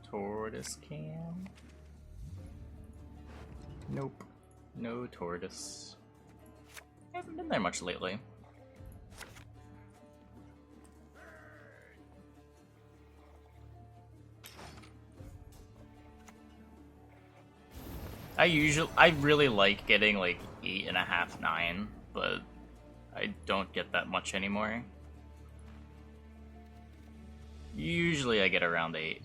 Tortoise cam? Nope. No tortoise. I haven't been there much lately. I really like getting like 8.5, 9, but I don't get that much anymore. Usually I get around 8.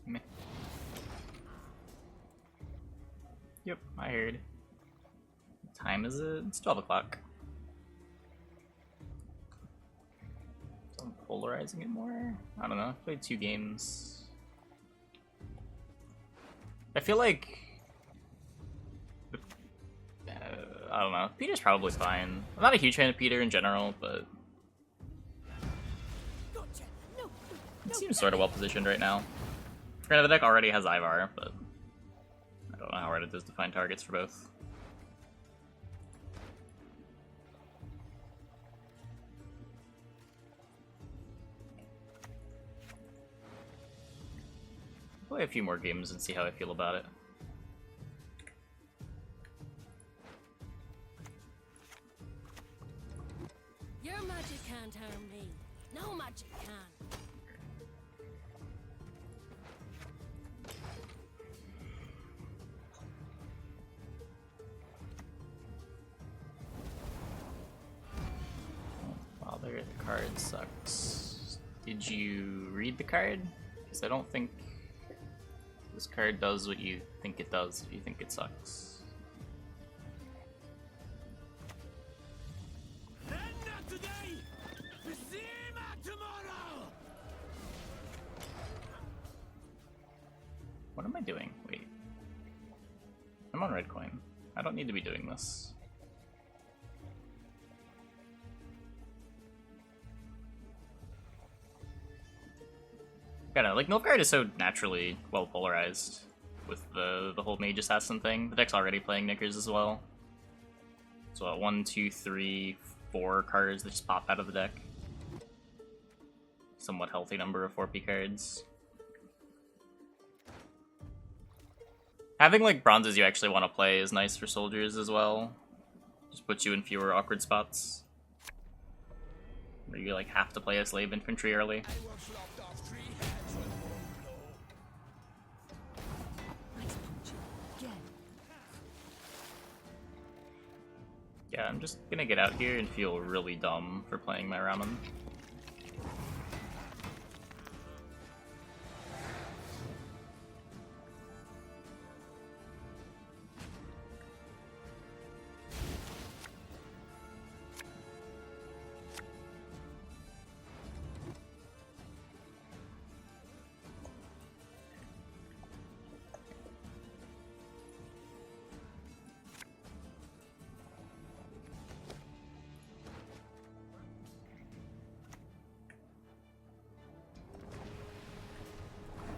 Meh. Yep, I heard. What time is it? It's 12 o'clock. So I'm polarizing it more? I don't know. I played 2 games. I feel like... I don't know. Peter's probably fine. I'm not a huge fan of Peter in general, but... It seems sort of well positioned right now. Granted, the deck already has Ivar, but... I don't know how hard it is to find targets for both. Play a few more games and see how I feel about it. Your magic can't harm me. No magic can. Father, the card sucks. Did you read the card? Because I don't think this card does what you think it does if you think it sucks. What am I doing? Wait. I'm on red coin. I don't need to be doing this. Gotta, like, Nilfgaard is so naturally well polarized with the whole mage assassin thing. The deck's already playing Knickers as well. So 1, 2, 3, 4 cards that just pop out of the deck. Somewhat healthy number of 4P cards. Having, like, bronzes you actually want to play is nice for soldiers as well. Just puts you in fewer awkward spots. Where you, like, have to play a slave infantry early. Yeah, I'm just gonna get out here and feel really dumb for playing my ramen.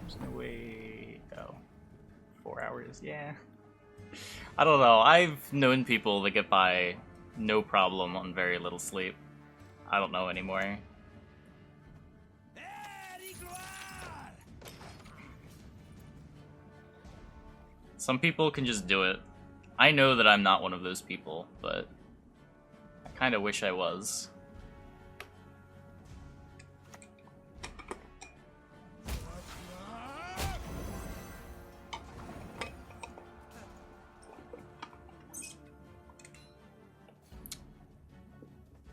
There's no way... Oh. 4 hours, yeah. I don't know, I've known people that get by no problem on very little sleep. I don't know anymore. Some people can just do it. I know that I'm not one of those people, but I kind of wish I was.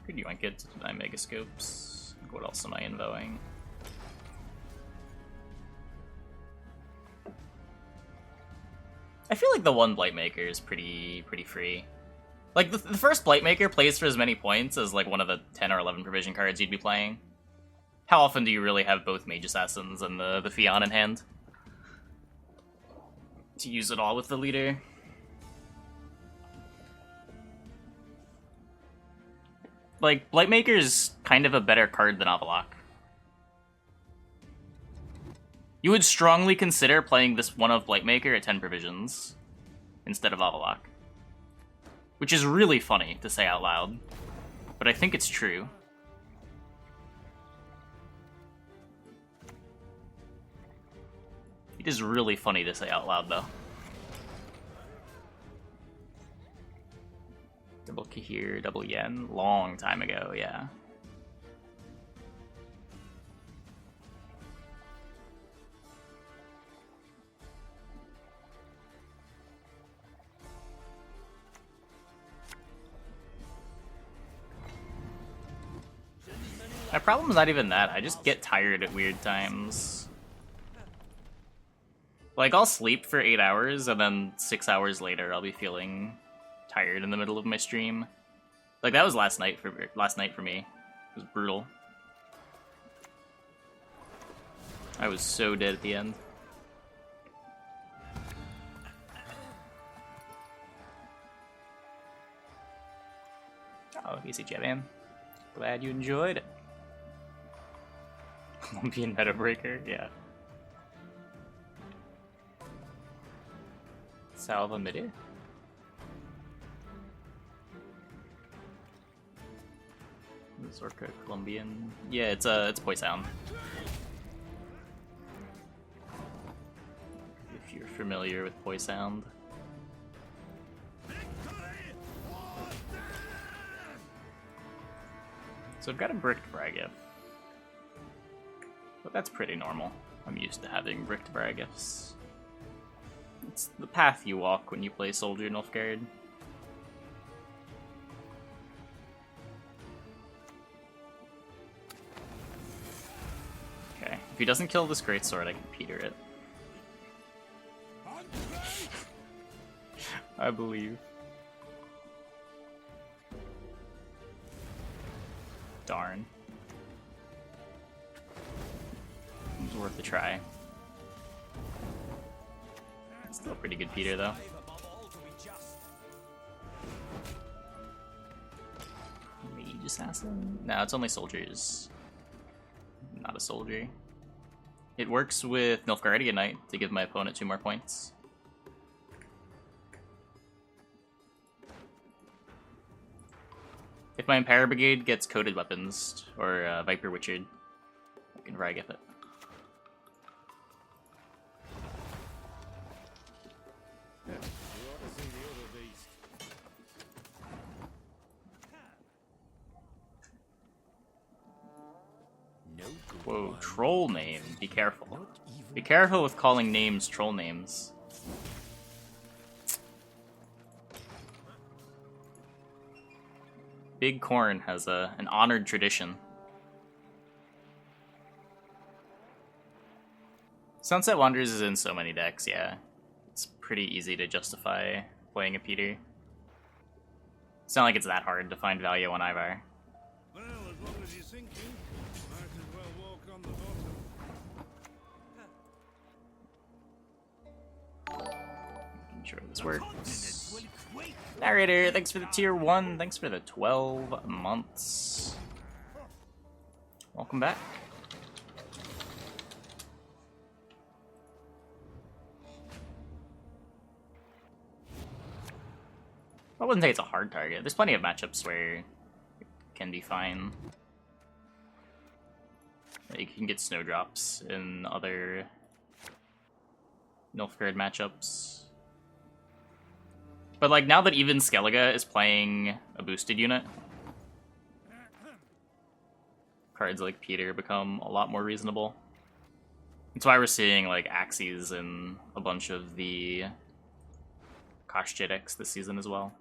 Could you want to get my megascopes? What else am I invoing? I feel like the one Blightmaker is pretty free. Like, the first Blightmaker plays for as many points as, like, one of the 10 or 11 provision cards you'd be playing. How often do you really have both Mage Assassins and the Fion in hand? To use it all with the leader? Like, Blightmaker is kind of a better card than Avalok. You would strongly consider playing this one of Blightmaker at 10 provisions instead of Avalok. Which is really funny to say out loud, but I think it's true. It is really funny to say out loud, though. Double Kahir, double Yen. Long time ago, yeah. My problem is not even that, I just get tired at weird times. Like, I'll sleep for 8 hours, and then 6 hours later I'll be feeling tired in the middle of my stream. Like, that was last night for me. It was brutal. I was so dead at the end. Oh, easy Jetman. Glad you enjoyed it. Olympian meta breaker, yeah. Salva midi. Mazorca Colombian. Yeah, it's Poisound. If you're familiar with Poisound. So I've got a bricked Bragif. But that's pretty normal. I'm used to having bricked Bragifs. It's the path you walk when you play Soldier Nilfgaard. Okay, if he doesn't kill this greatsword, I can Peter it. I believe. Darn. It was worth a try. Still a pretty good Peter, though. Mage Assassin? No, it's only soldiers. Not a soldier. It works with Nilfgaardian Knight to give my opponent 2 more points. If my Empire Brigade gets coated weapons, or Viper Witchered, I can Vragif it. Whoa, troll name. Be careful. Be careful with calling names troll names. Big Corn has an honored tradition. Sunset Wanderers is in so many decks, yeah. It's pretty easy to justify playing a Peter. It's not like it's that hard to find value on Ivar. Well, as long as you're sinking, might as well walk on the bottom. Making sure this works. Narrator, thanks for the tier 1. Thanks for the 12 months. Welcome back. I wouldn't say it's a hard target. There's plenty of matchups where it can be fine. You can get snowdrops in other Nilfgaard matchups. But like now that even Skellige is playing a boosted unit, cards like Peter become a lot more reasonable. That's why we're seeing like Axes in a bunch of the Koshchit decks this season as well.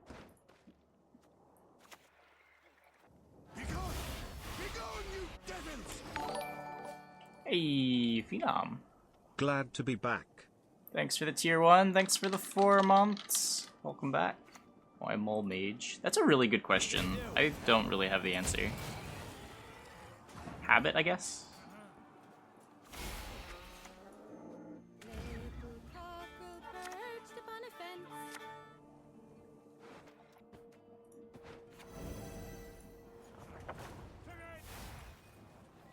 Hey, Phenom. Glad to be back. Thanks for the tier 1. Thanks for the 4 months. Welcome back. Why Mole Mage? That's a really good question. I don't really have the answer. Habit, I guess? Little cockle perched upon a fence.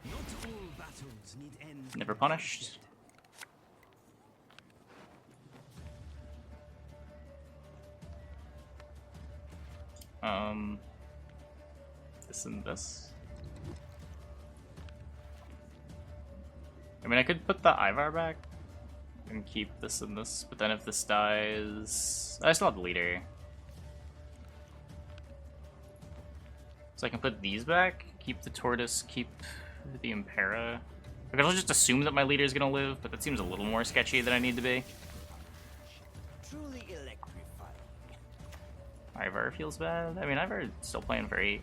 Not all battles need ends. Never punished. This and this. I mean, I could put the Ivar back. I And keep this and this, but then if this dies... I still have the leader. So I can put these back, keep the tortoise, keep the Impera. I could just assume that my leader is gonna live, but that seems a little more sketchy than I need to be. Truly electrifying. Ivar feels bad. I mean, Ivar still playing for 8.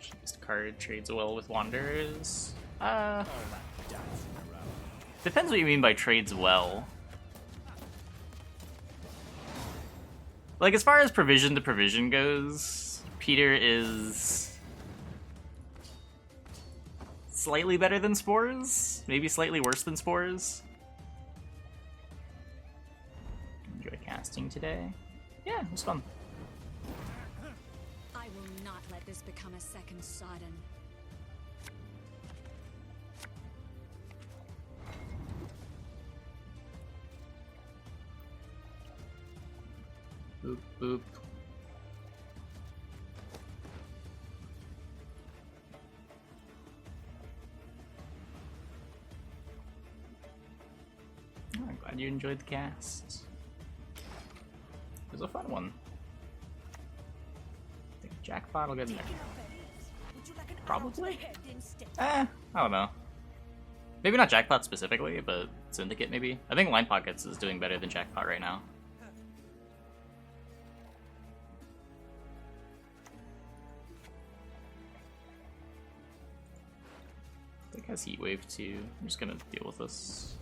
Cheapest card trades well with Wanderers. Depends what you mean by trades well. Like, as far as provision to provision goes, Peter is slightly better than Spores, maybe slightly worse than Spores. Enjoy casting today. Yeah, it was fun. I will not let this become a second Sodden. Boop, boop. Oh, I'm glad you enjoyed the cast. It was a fun one. I think Jackpot will get in there. Probably? I don't know. Maybe not Jackpot specifically, but Syndicate maybe. I think Line Pockets is doing better than Jackpot right now. I think it has Heat Wave too. I'm just gonna deal with this.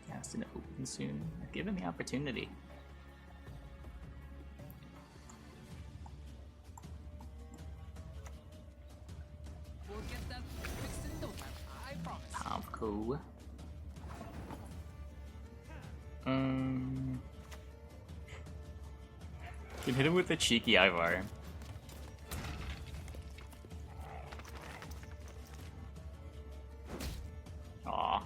Cast and open soon. Given the opportunity. We'll get that fixed in no time, I promise. Pavko. Can hit him with a cheeky Ivar. Aw.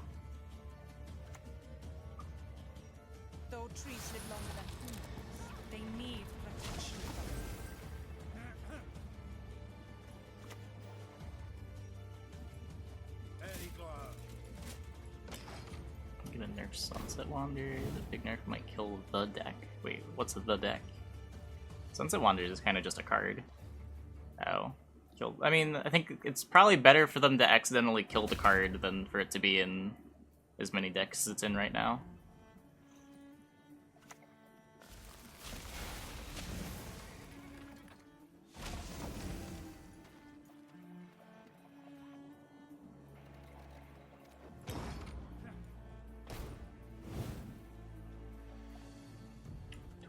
Though trees live longer than humans, they need protection. I'm gonna nerf Sunset Wander. The big nerf might kill the deck. Wait, what's the deck? Sunset Wanderers is kind of just a card. Oh. Killed. I mean, I think it's probably better for them to accidentally kill the card than for it to be in as many decks as it's in right now.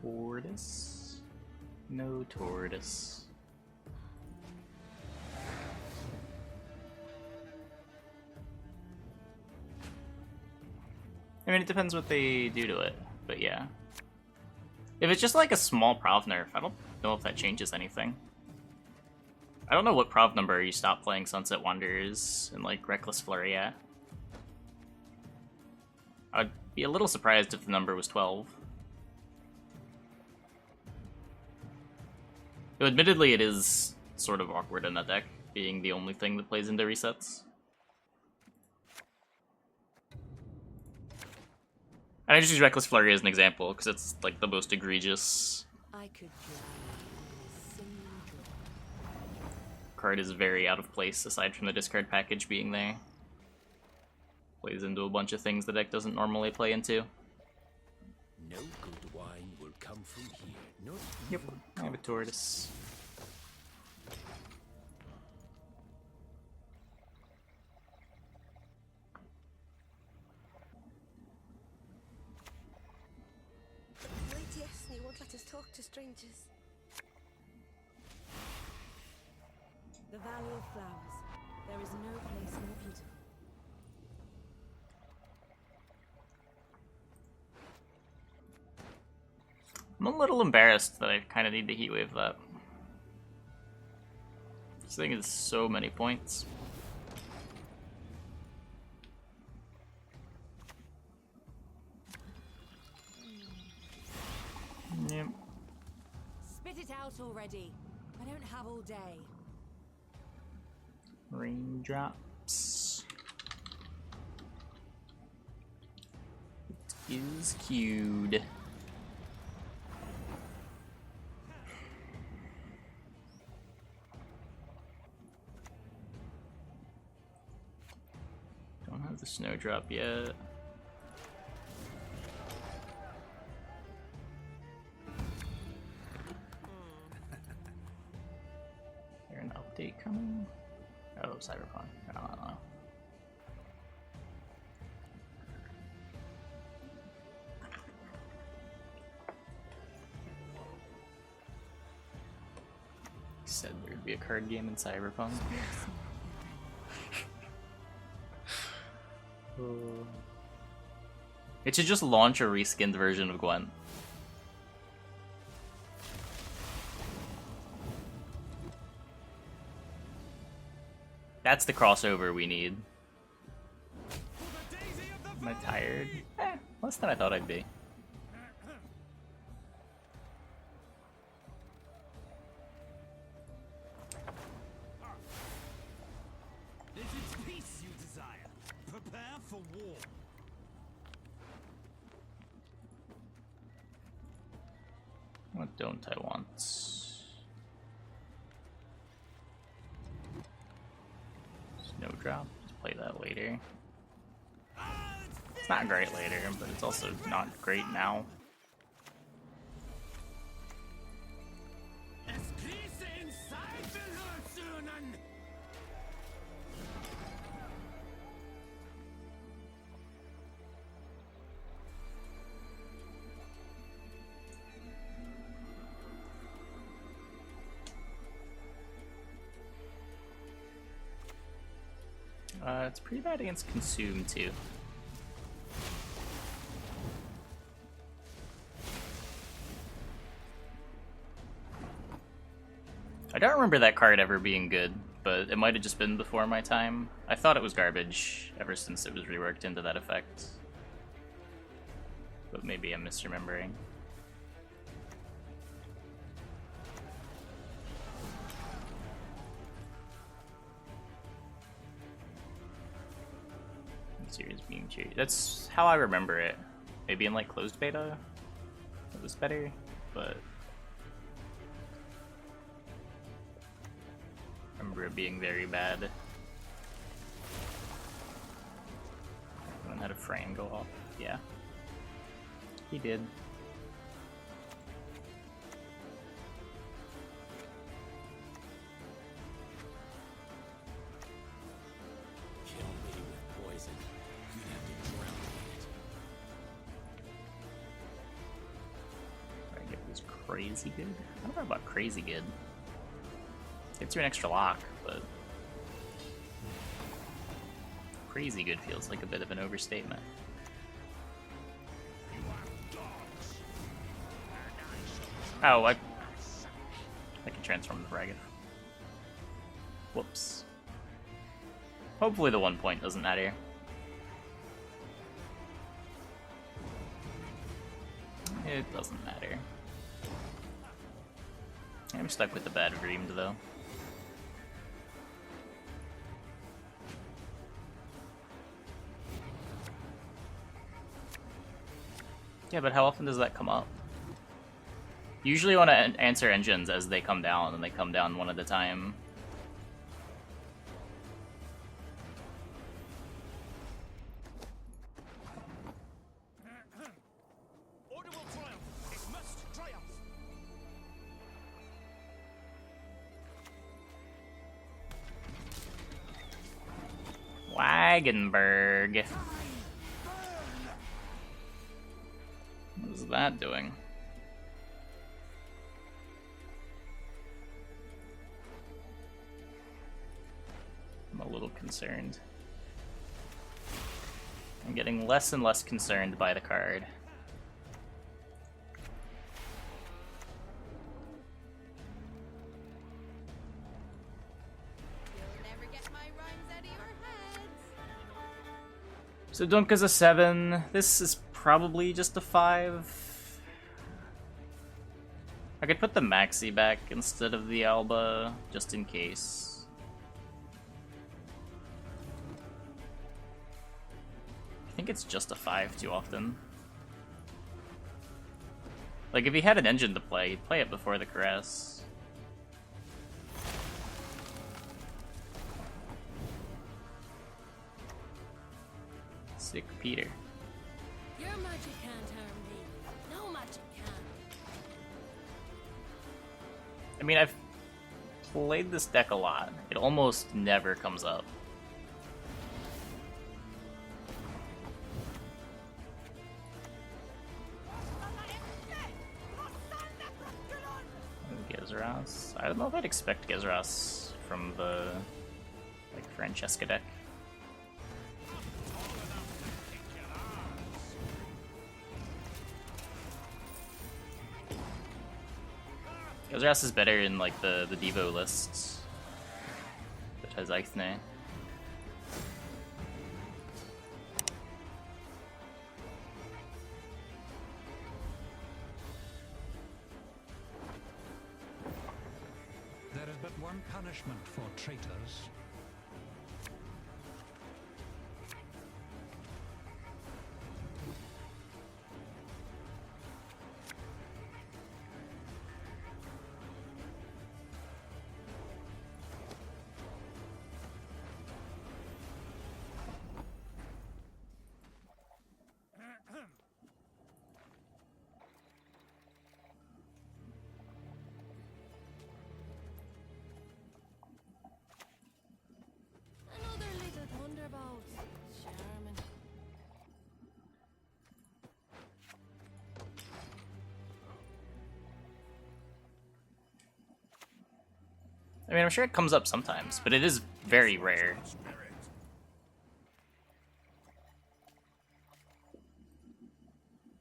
Tortoise? No tortoise. I mean, it depends what they do to it, but yeah. If it's just like a small prov nerf, I don't know if that changes anything. I don't know what prov number you stop playing Sunset Wanderers and like Reckless Flurry at. I'd be a little surprised if the number was 12. Though admittedly, it is sort of awkward in that deck, being the only thing that plays into resets. And I just use Reckless Flurry as an example, because it's like the most egregious. I could drive single Card is very out of place, aside from the discard package being there. Plays into a bunch of things the deck doesn't normally play into. No good wine will come from here. Not Yep, I have a tortoise. Wait, yes, and you won't let us talk to strangers. The Valley of Flowers. There is no place more beautiful. I'm a little embarrassed that I kind of need to heat wave that. This thing is so many points. ready. I don't have all day. Raindrops. It is queued. Don't have the snowdrop yet. There an update coming? Oh, Cyberpunk. I don't know. Said there'd be a card game in Cyberpunk. It should just launch a reskinned version of Gwent. That's the crossover we need. Am I tired? Less than I thought I'd be. If it's peace you desire, prepare for war. What don't I want? Snowdrop. Let's play that later. It's not great later, but it's also not great now. It's pretty bad against Consume, too. I don't remember that card ever being good, but it might have just been before my time. I thought it was garbage ever since it was reworked into that effect. But maybe I'm misremembering. Series beam cheer. That's how I remember it. Maybe in like closed beta it was better, but I remember it being very bad. Everyone had a frame go off. Yeah, he did. Kill me with poison. You'd have to drown me in it. I get this crazy good. I don't know about crazy good. Gets you an extra lock, but crazy good feels like a bit of an overstatement. Oh, I can transform the dragon. Whoops. Hopefully the 1 point doesn't matter. It doesn't matter. I'm stuck with the bad dreamed though. Yeah, but how often does that come up? Usually want to answer engines as they come down, and they come down one at a time. Order will triumph. It must triumph. Wagenberg. What is that doing? I'm a little concerned. I'm getting less and less concerned by the card. You'll never get my rhymes out of your heads. So Dunka's a 7. This is probably just a 5. I could put the Maxi back instead of the Alba, just in case. I think it's just a 5 too often. Like, if he had an engine to play, he'd play it before the Caress. Sick Peter. Your magic can't harm me. No magic can. I mean, I've played this deck a lot. It almost never comes up. Gezeras. I don't know if I'd expect Gezeras from the like Francesca deck. Gezeras is better in like the Devo lists that has Eichne. There is but one punishment for traitors. Another little thunderbolt. Charmin. I mean, I'm sure it comes up sometimes, but it is very rare.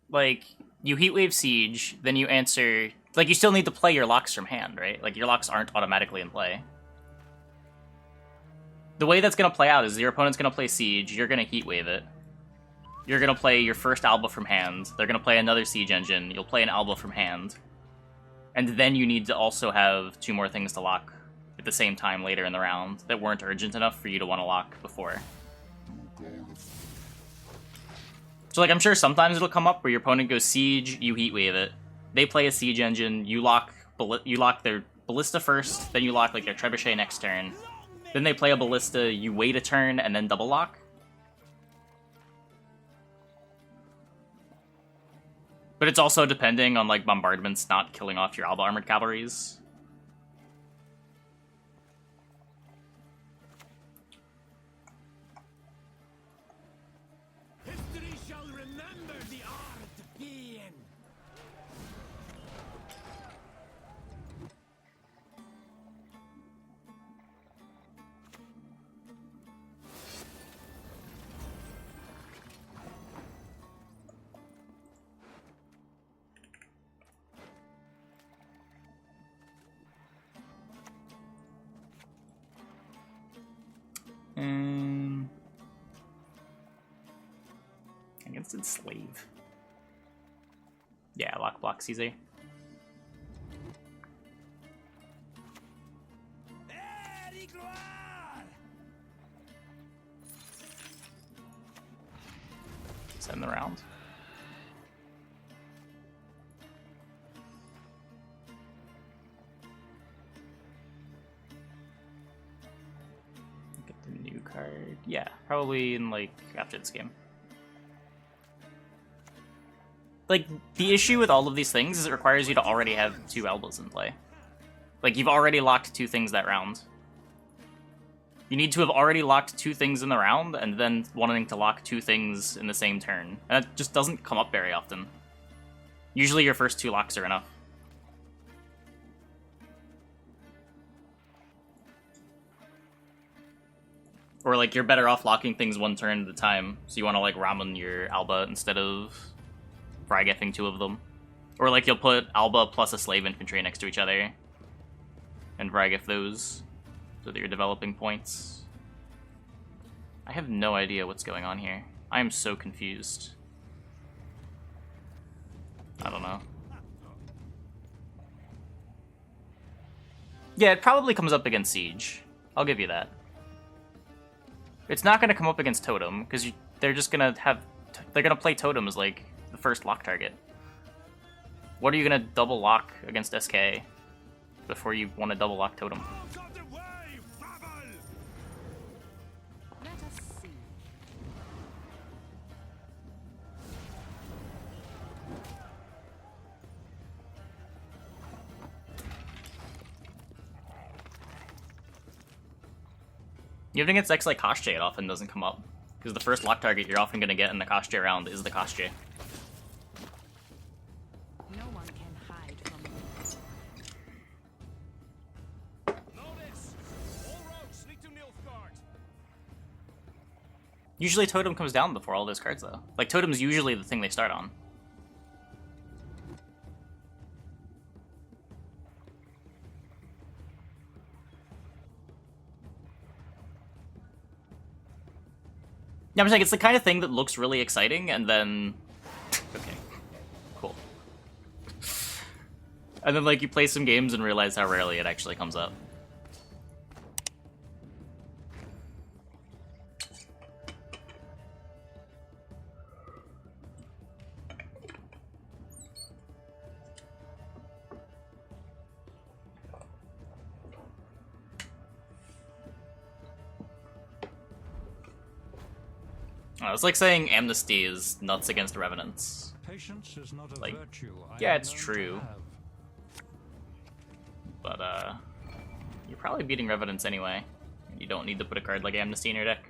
Like, you Heatwave Siege, then you answer... Like, you still need to play your locks from hand, right? Like, your locks aren't automatically in play. The way that's going to play out is your opponent's going to play Siege, you're going to Heatwave it. You're going to play your first Alba from hand, they're going to play another Siege Engine, you'll play an Alba from hand. And then you need to also have 2 more things to lock at the same time later in the round that weren't urgent enough for you to want to lock before. So, like, I'm sure sometimes it'll come up where your opponent goes Siege, you Heatwave it. They play a Siege Engine, you lock their Ballista first, then you lock, like, their Trebuchet next turn. Then they play a Ballista, you wait a turn, and then double lock. But it's also depending on, like, bombardments not killing off your Alba Armored Cavalries. History shall remember the art of being. Against Enslave. Yeah, lock blocks easy. Send the round. Get the new card. Yeah, probably in like after this game. Like, the issue with all of these things is it requires you to already have 2 Albas in play. Like, you've already locked 2 things that round. You need to have already locked 2 things in the round, and then wanting to lock 2 things in the same turn. And that just doesn't come up very often. Usually your first 2 locks are enough. Or, like, you're better off locking things 1 turn at a time, so you want to, like, Ramen your Alba instead of Frygeffing 2 of them. Or, like, you'll put Alba plus a Slave Infantry next to each other, and Vrygeff those, so that you're developing points. I have no idea what's going on here. I am so confused. I don't know. Yeah, it probably comes up against Siege. I'll give you that. It's not going to come up against Totem, because they're just going to have... They're going to play Totem as, like, the first lock target. What are you going to double lock against SK before you want to double lock Totem? Out of the way, Babel! Let us see. Even against decks like Koshche, it often doesn't come up. Because the first lock target you're often going to get in the Koshche round is the Koshche. No one can hide from me. Notice! All roads lead to Nilfgaard. Usually Totem comes down before all those cards, though. Like, Totem's usually the thing they start on. Yeah, I'm saying it's the kind of thing that looks really exciting, and then... Okay. Cool. And then, like, you play some games and realize how rarely it actually comes up. It's like saying Amnesty is nuts against Revenants. Patience is not a Like, virtue. I yeah, am it's known to true. have. But, you're probably beating Revenants anyway. You don't need to put a card like Amnesty in your deck.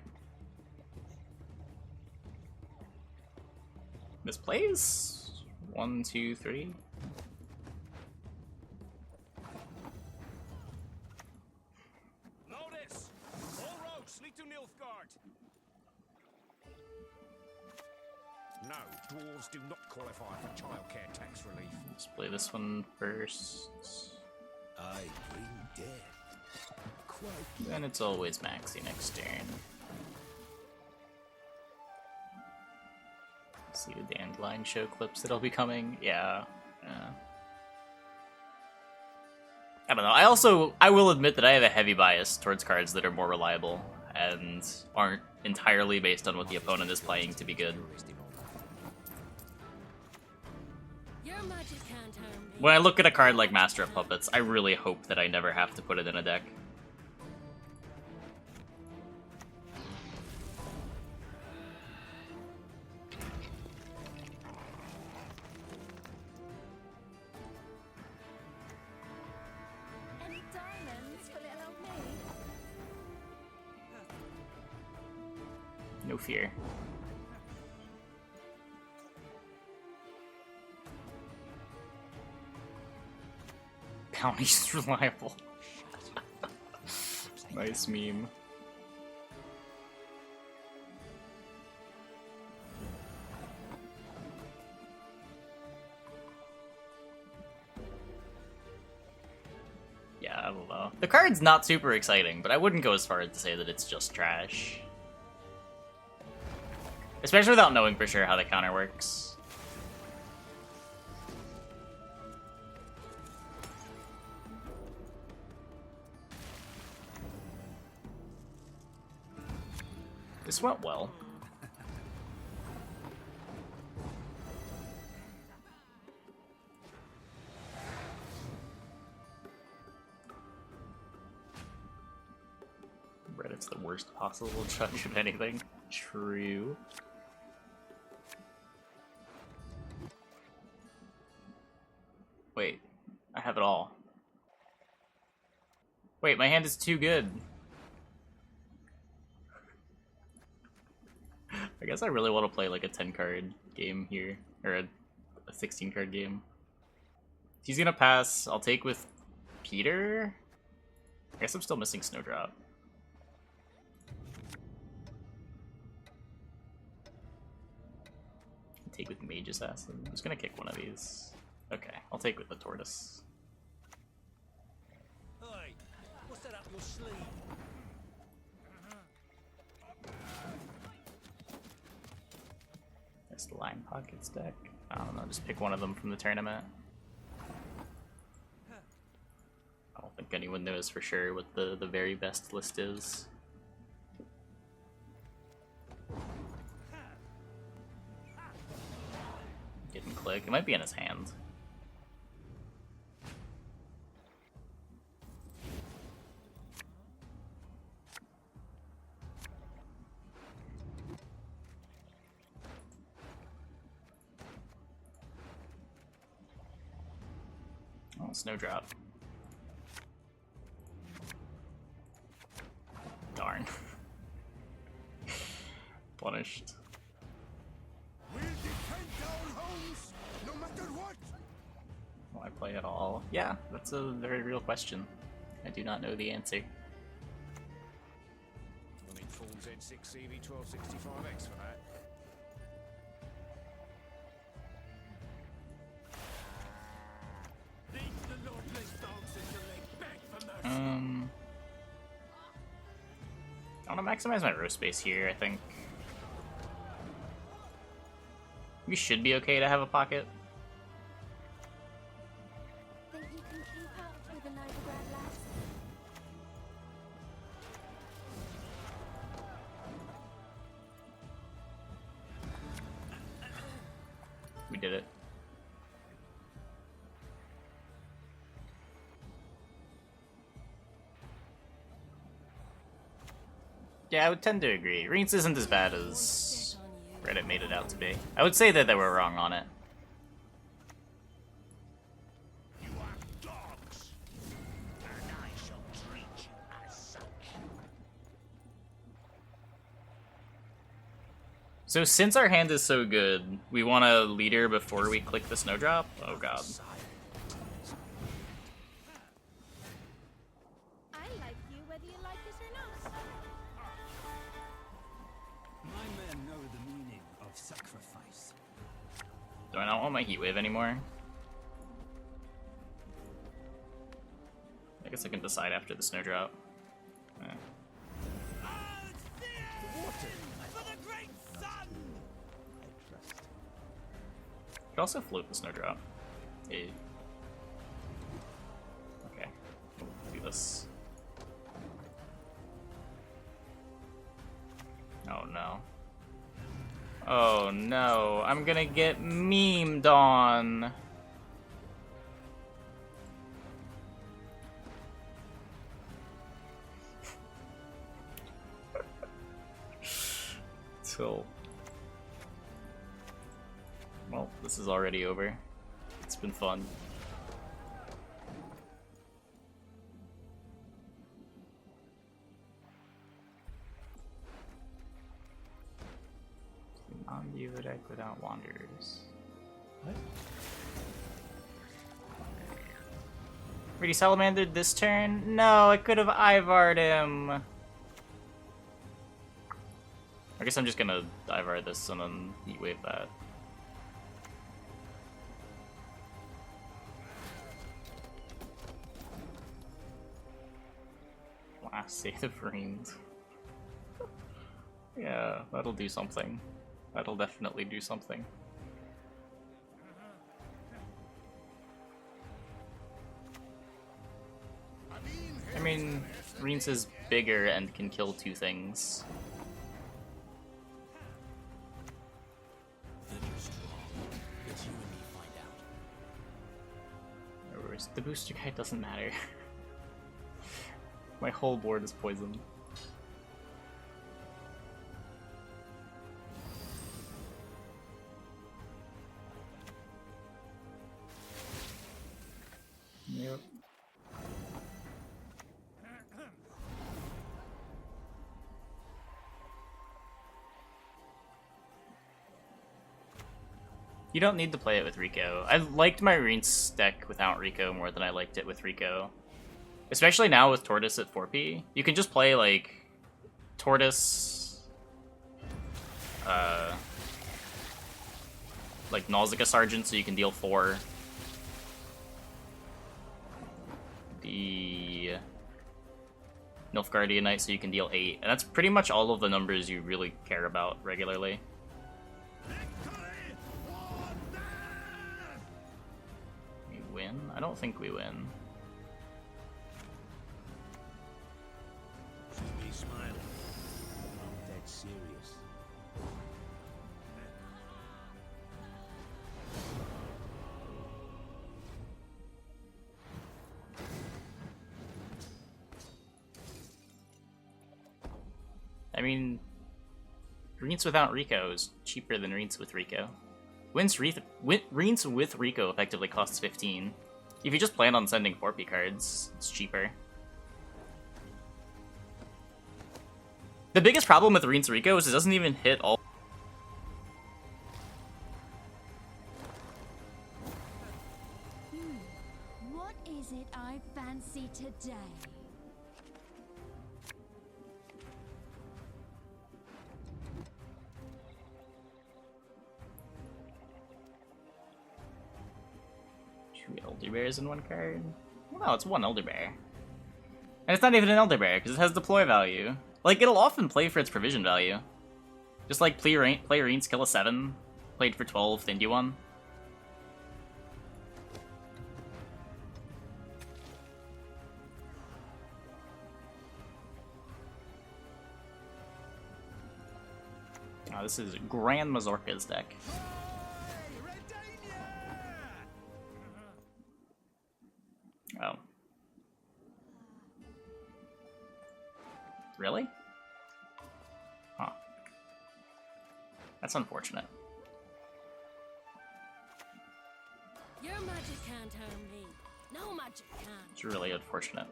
Misplays? 1, 2, 3. Notice! All roads lead to Nilfgaard. No, dwarves do not qualify for childcare tax relief. Let's play this one first. I bring death. Quite Then it's always Maxi next turn. See the Dandelion show clips that'll be coming. Yeah. I don't know. I will admit that I have a heavy bias towards cards that are more reliable and aren't entirely based on what the opponent is playing to be good. Your magic can't harm me. When I look at a card like Master of Puppets, I really hope that I never have to put it in a deck. Any diamonds for little old me? No fear. Bounty's reliable. Nice meme. Yeah, I don't know. The card's not super exciting, but I wouldn't go as far as to say that it's just trash. Especially without knowing for sure how the counter works. This went well. Reddit's the worst possible judge of anything. True. Wait, I have it all. Wait, my hand is too good. I guess I really want to play like a 10-card game here, or a 16-card game. He's gonna pass. I'll take with Peter. I guess I'm still missing Snowdrop. Take with Mage Assassin. I'm just gonna kick one of these. Okay, I'll take with the Tortoise. Hey, what's that up your sleeve? That's the Line Pockets deck. I don't know, just pick one of them from the tournament. I don't think anyone knows for sure what the very best list is. Didn't click. It might be in his hand. Oh, snowdrop. Darn. Punished. We'll defend our homes, no matter what. Will I play at all? Yeah, that's a very real question. I do not know the answer. We'll need full Z6 CV1265X for that. I want to maximize my row space here, I think. We should be okay to have a pocket. Think you can keep up with the Novigrad lads? We did it. Yeah, I would tend to agree. Rience isn't as bad as Reddit made it out to be. I would say that they were wrong on it. You are dogs, and I shall treat you as such. So since our hand is so good, we want a leader before we click the snowdrop? Oh god. I like you whether you like this or not. My men know the meaning of sacrifice. Do I not want my heat wave anymore? I guess I can decide after the snowdrop. Eh. Could also float the snowdrop. Eh. Okay. Do this. Oh no. Oh no, I'm gonna get memed on. Till. Well, this is already over. It's been fun. Non-view deck without wanderers. What? Already salamandered this turn? No, I could have Ivar'd him. I guess I'm just gonna Ivar this and then heat wave that. Last save of Rience. Yeah, that'll do something. That'll definitely do something. I mean, Rience is bigger and can kill two things. Think you're strong. It's you and me find out. Whereas the booster guide doesn't matter. My whole board is poisoned. Yep. You don't need to play it with Rico. I liked my Rience deck without Rico more than I liked it with Rico. Especially now with Tortoise at 4P. You can just play, like, Tortoise... like, Nausicaa Sergeant so you can deal 4. The... Nilfgaardian Knight so you can deal 8. And that's pretty much all of the numbers you really care about regularly. We win? I don't think we win. mean, Rience without Rico is cheaper than Rience with Rico. Rience with Rico effectively costs 15. If you just plan on sending 4P cards, it's cheaper. The biggest problem with Rience Rico is it doesn't even hit all. What is it I fancy today? Two Elder Bears in one card? Well, no, it's one Elder Bear. And it's not even an Elder Bear, because it has deploy value. Like, it'll often play for its provision value. Just like play Rience, kill a 7, played for 12, then do one. Oh, this is GranMazorca's deck. Oh. Really? Huh. That's unfortunate. Your magic can't harm me. No magic can. It's really unfortunate.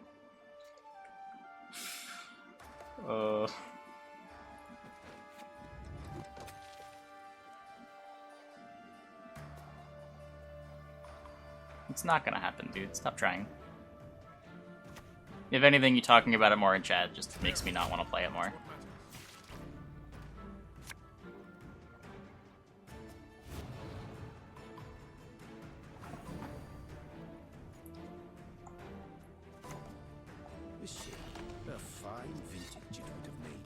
It's not gonna happen, dude. Stop trying. If anything, you talking about it more in chat just makes me not want to play it more. Shit, a fine vintage it would have made.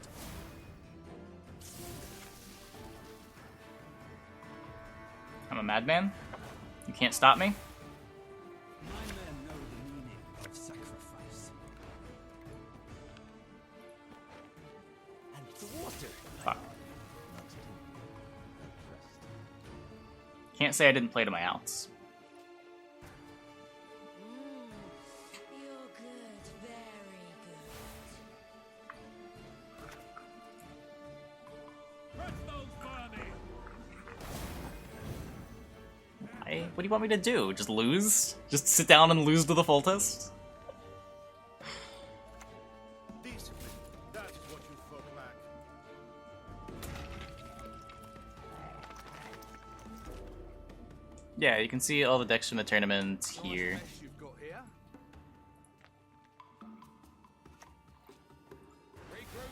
I'm a madman? You can't stop me? My men know the meaning of sacrifice. And the water. Fuck. Can't say I didn't play to my outs. You're good, very good. Press those burning! What do you want me to do? Just lose? Just sit down and lose to the full test? Discipline. That is what you folk lack. Yeah, you can see all the decks from the tournament here. Nice mess you've got here. Regroup.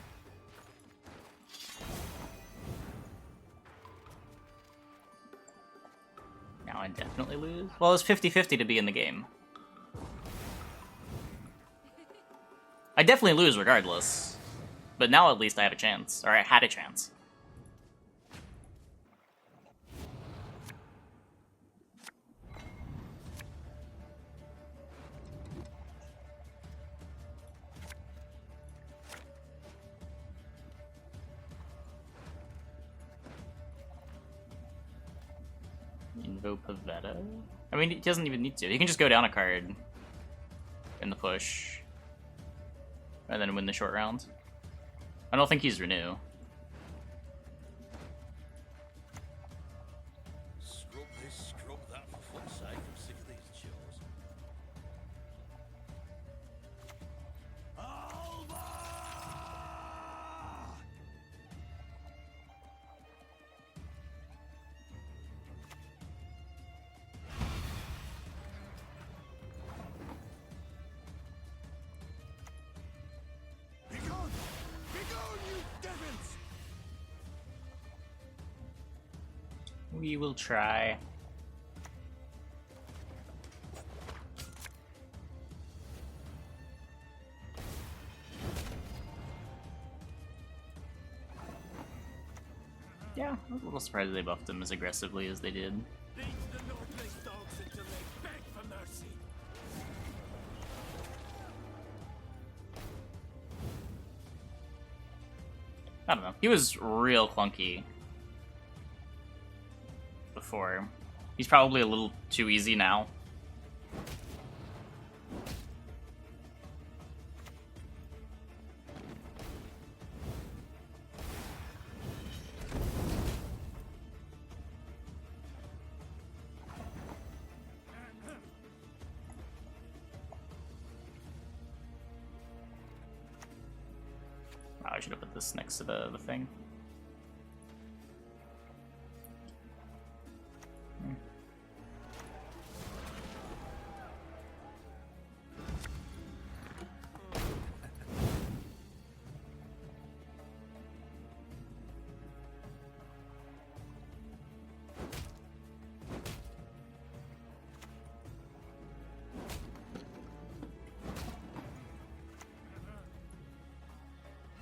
Now I definitely lose. Well, it's 50-50 to be in the game. I definitely lose regardless. But now at least I have a chance. Or I had a chance. Invo Pavetta? I mean, he doesn't even need to. He can just go down a card in the push. And then win the short round. I don't think he's Renew. Scrub this, scrub that, for fuck's sake. I'm sick of these chores. Begone! Begone, you devils! We will try. Yeah, I was a little surprised they buffed him as aggressively as they did. These the Northless dogs until they beg for mercy. I don't know. He was real clunky before. He's probably a little too easy now. should have put this next to the thing.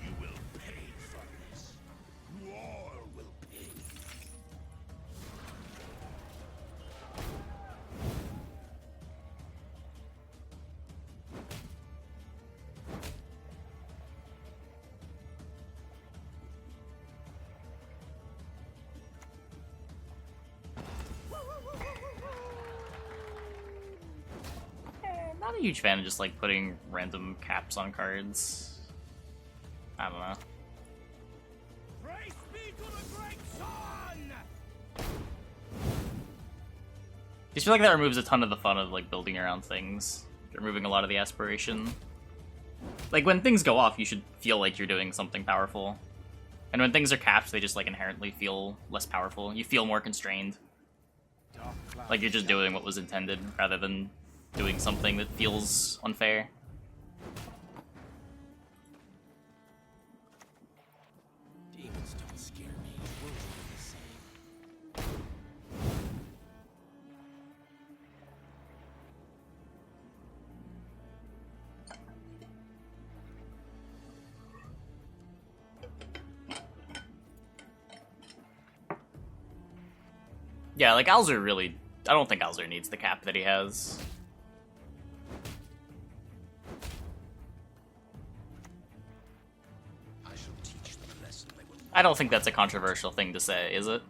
You will pay for this. You all will pay. Not a huge fan of just like putting random caps on cards. I don't know. Praise be to the great sun! Just feel like that removes a ton of the fun of like building around things, removing a lot of the aspiration. Like when things go off, you should feel like you're doing something powerful, and when things are capped, they just like inherently feel less powerful. You feel more constrained, like you're just doing what was intended rather than doing something that feels unfair. Demons don't scare me. We're all the same. Yeah, like Alzur really... I don't think Alzur needs the cap that he has. I shall teach them a lesson they will. I don't think that's a controversial thing to say, is it?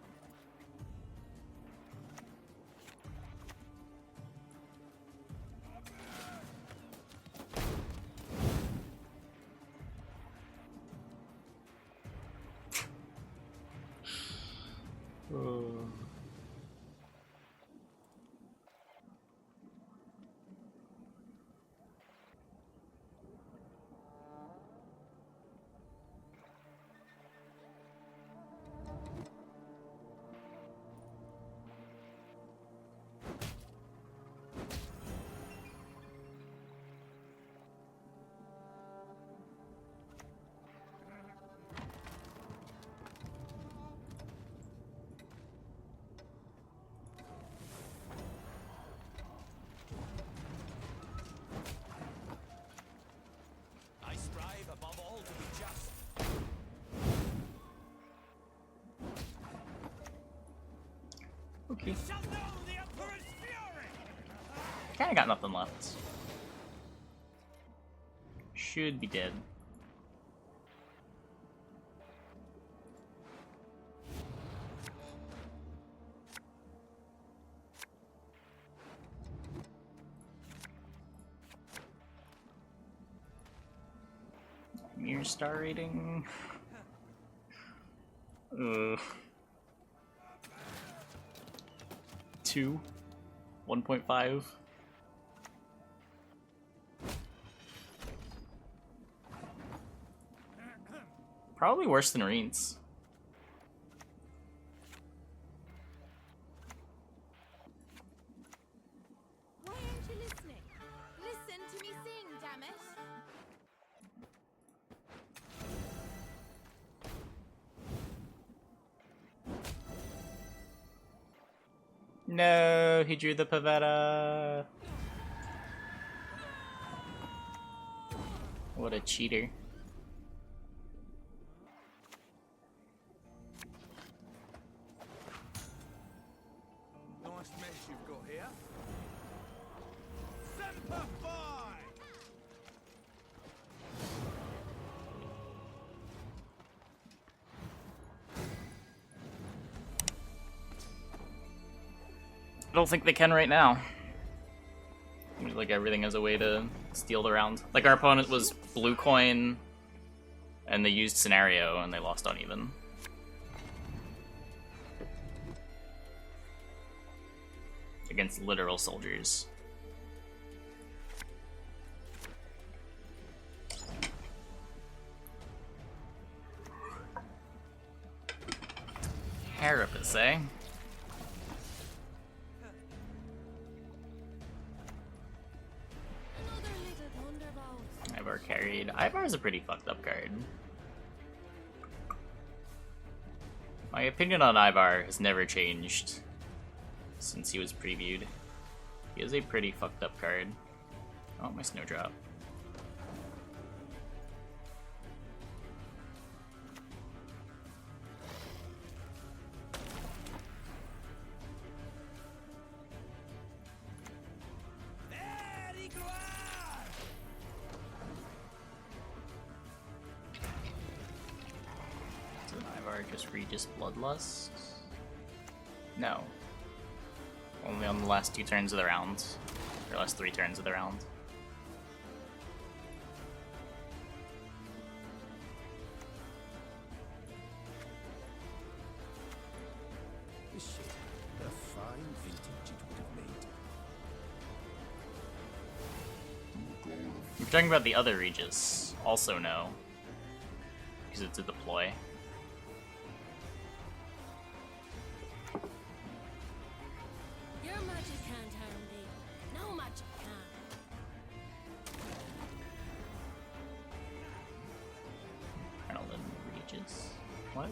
I strive above all to be just. Okay. Shall know the Emperor's fury! Kinda got nothing left. Should be dead. Mirror star rating. 2. 1.5. Probably worse than Rience. Why aren't you listening? Listen to me sing, damn it! No, he drew the Pavetta. What a cheater. Nice mess you've got here. Semper Fi! I don't think they can right now. Like everything has a way to steal the round. Like our opponent was blue coin, and they used scenario, and they lost uneven. Against literal soldiers. Carapace, eh? Another little thunderbolt. Ivar carried. Ivar's a pretty fucked up card. My opinion on Ivar has never changed since he was previewed. He is a pretty fucked up card. Oh, my snowdrop. Did Ivar just Regis Bloodlust? No. Only on the last 2 turns of the round. Or last 3 turns of the round. This shit, what a fine vintage it would have made. If you're talking about the other Regis, also no. Because it's a deploy. Your magic can't harm me. No magic can. Adrenaline Regis. What?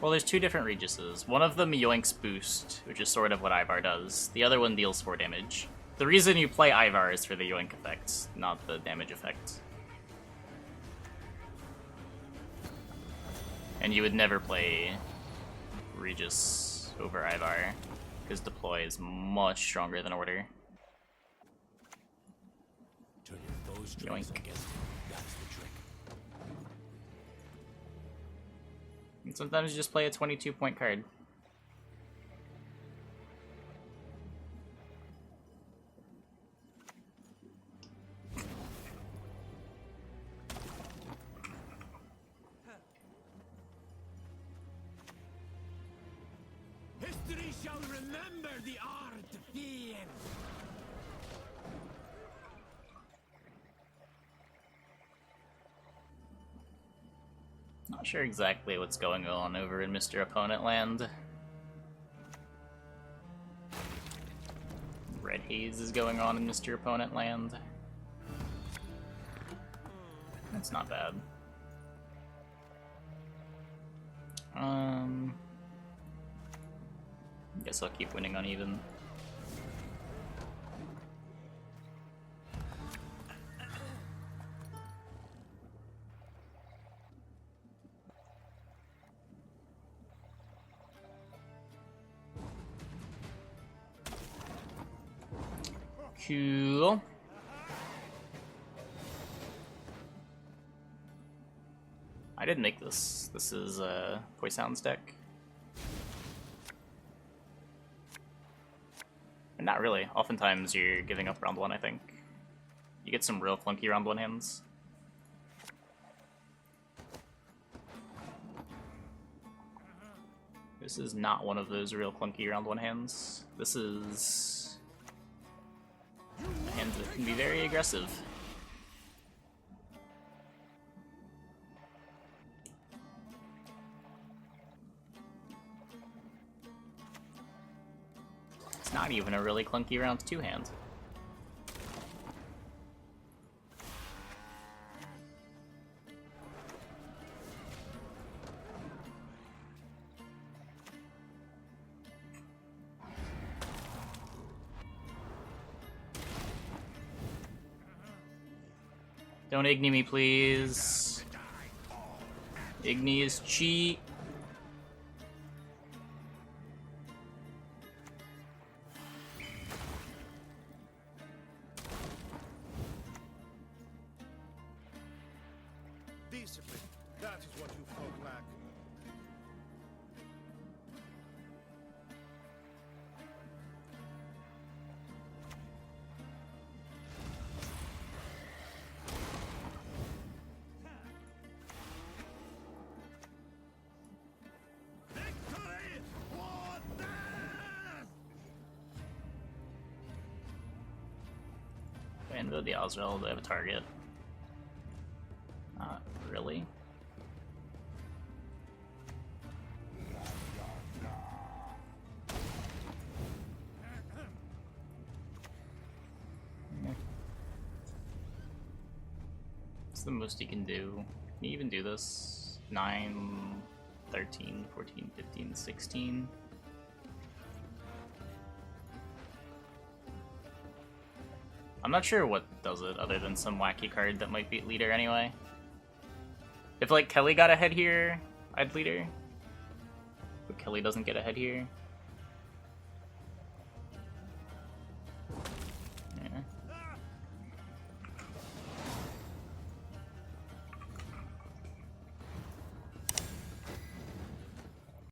Well, there's 2 different Regises. One of them yoinks boost, which is sort of what Ivar does. The other one deals 4 damage. The reason you play Ivar is for the yoink effect, not the damage effect. And you would never play Regis over Ivar, because deploy is much stronger than order. Turn your bow strings Yoink. against him. That's the trick. And sometimes you just play a 22-point card. History shall remember the art of fear. Not sure exactly what's going on over in Mr. Opponent Land. Red Haze is going on in Mr. Opponent Land. That's not bad. Guess I'll keep winning uneven. Cool. I didn't make this. This is Poisound's deck. And not really. Oftentimes you're giving up round 1, I think. You get some real clunky round 1 hands. This is not one of those real clunky round 1 hands. This is a hand that can be very aggressive. It's not even a really clunky round 2 hand. Don't Igni me, please. Igni is cheat. Discipline. That is what you folk lack. Victory or death! invoke the Azrael, do they have a target? Not really. What's the most he can do? Can he even do this? 9, 13, 14, 15, 16? I'm not sure what does it other than some wacky card that might beat leader anyway. If like Kelly got ahead here, I'd leader. But Kelly doesn't get ahead here.